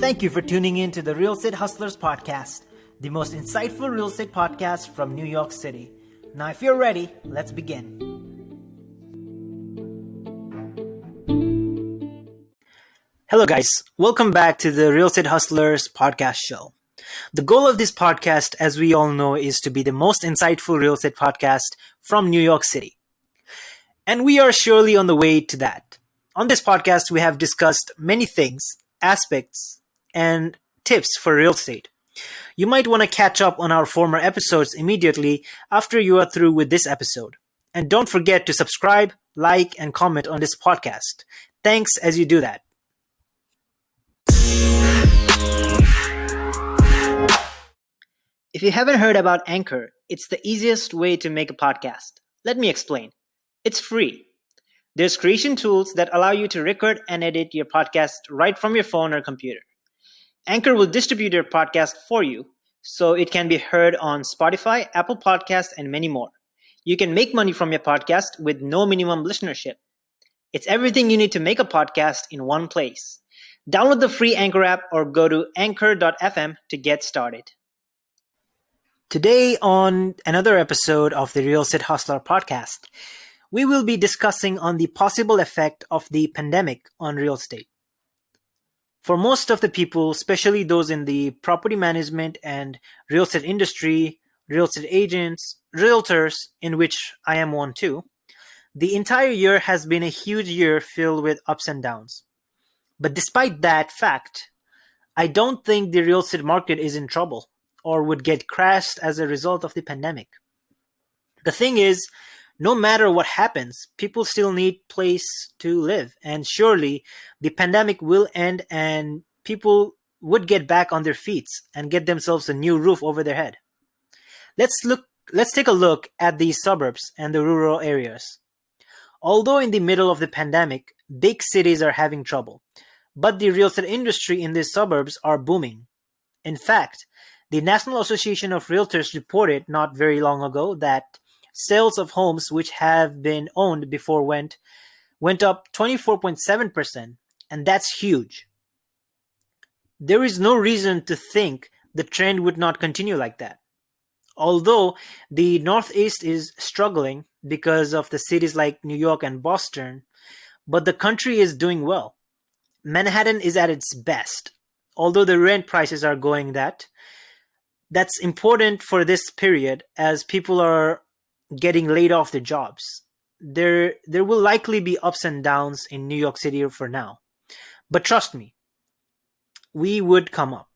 Thank you for tuning in to the Real Estate Hustlers podcast, the most insightful real estate podcast from New York City. Now, if you're ready, let's begin. Hello, guys. Welcome back to the Real Estate Hustlers podcast show. The goal of this podcast, as we all know, is to be the most insightful real estate podcast from New York City. And we are surely on the way to that. On this podcast, we have discussed many things, aspects, and tips for real estate. You might want to catch up on our former episodes immediately after you are through with this episode. And don't forget to subscribe, like, and comment on this podcast. Thanks as you do that. If you haven't heard about Anchor, it's the easiest way to make a podcast. Let me explain. It's free. There's creation tools that allow you to record and edit your podcast right from your phone or computer. Anchor will distribute your podcast for you, so it can be heard on Spotify, Apple Podcasts, and many more. You can make money from your podcast with no minimum listenership. It's everything you need to make a podcast in one place. Download the free Anchor app or go to anchor.fm to get started. Today on another episode of the Real Estate Hustler podcast, we will be discussing on the possible effect of the pandemic on real estate. For most of the people, especially those in the property management and real estate industry, real estate agents, realtors, in which I am one too, the entire year has been a huge year filled with ups and downs. But despite that fact, I don't think the real estate market is in trouble or would get crashed as a result of the pandemic. The thing is, no matter what happens, people still need place to live. And surely the pandemic will end and people would get back on their feet and get themselves a new roof over their head. Let's take a look at the suburbs and the rural areas. Although in the middle of the pandemic, big cities are having trouble, but the real estate industry in these suburbs are booming. In fact, the National Association of Realtors reported not very long ago that sales of homes which have been owned before went up 24.7%, and that's huge. There is no reason to think the trend would not continue like that. Although the Northeast is struggling because of the cities like New York and Boston, but the country is doing well. Manhattan is at its best, although the rent prices are going that's important for this period as people are getting laid off their jobs. There will likely be ups and downs in New York City for now. But trust me, we would come up.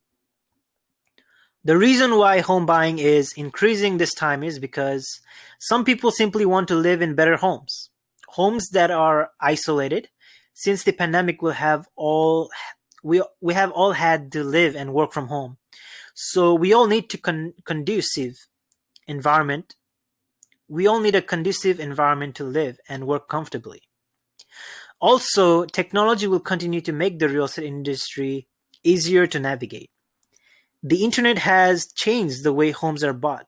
The reason why home buying is increasing this time is because some people simply want to live in better homes. Homes that are isolated, since the pandemic we have all had to live and work from home. So we all need a conducive environment to live and work comfortably. Also, technology will continue to make the real estate industry easier to navigate. The internet has changed the way homes are bought,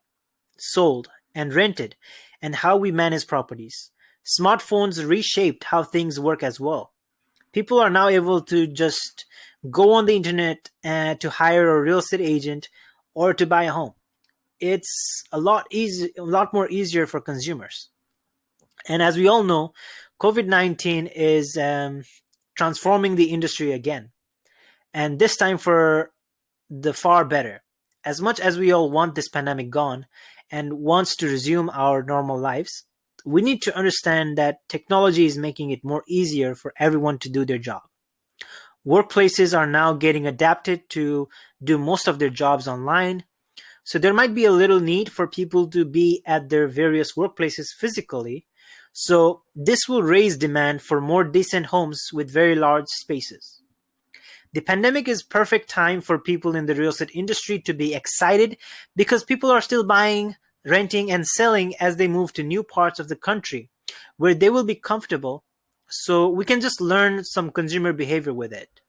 sold, and rented, and how we manage properties. Smartphones reshaped how things work as well. People are now able to just go on the internet to hire a real estate agent or to buy a home. It's a lot more easier for consumers. And as we all know, COVID-19 is transforming the industry again. And this time for the far better. As much as we all want this pandemic gone and wants to resume our normal lives, we need to understand that technology is making it more easier for everyone to do their job. Workplaces are now getting adapted to do most of their jobs online. So there might be a little need for people to be at their various workplaces physically. So this will raise demand for more decent homes with very large spaces. The pandemic is perfect time for people in the real estate industry to be excited because people are still buying, renting, and selling as they move to new parts of the country where they will be comfortable. So we can just learn some consumer behavior with it.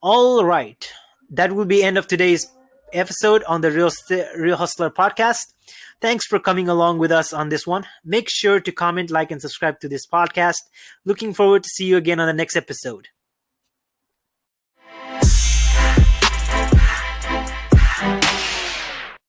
All right. That will be end of today's episode on the Real Hustler podcast. Thanks for coming along with us on this one. Make sure to comment, like, and subscribe to this podcast. Looking forward to see you again on the next episode.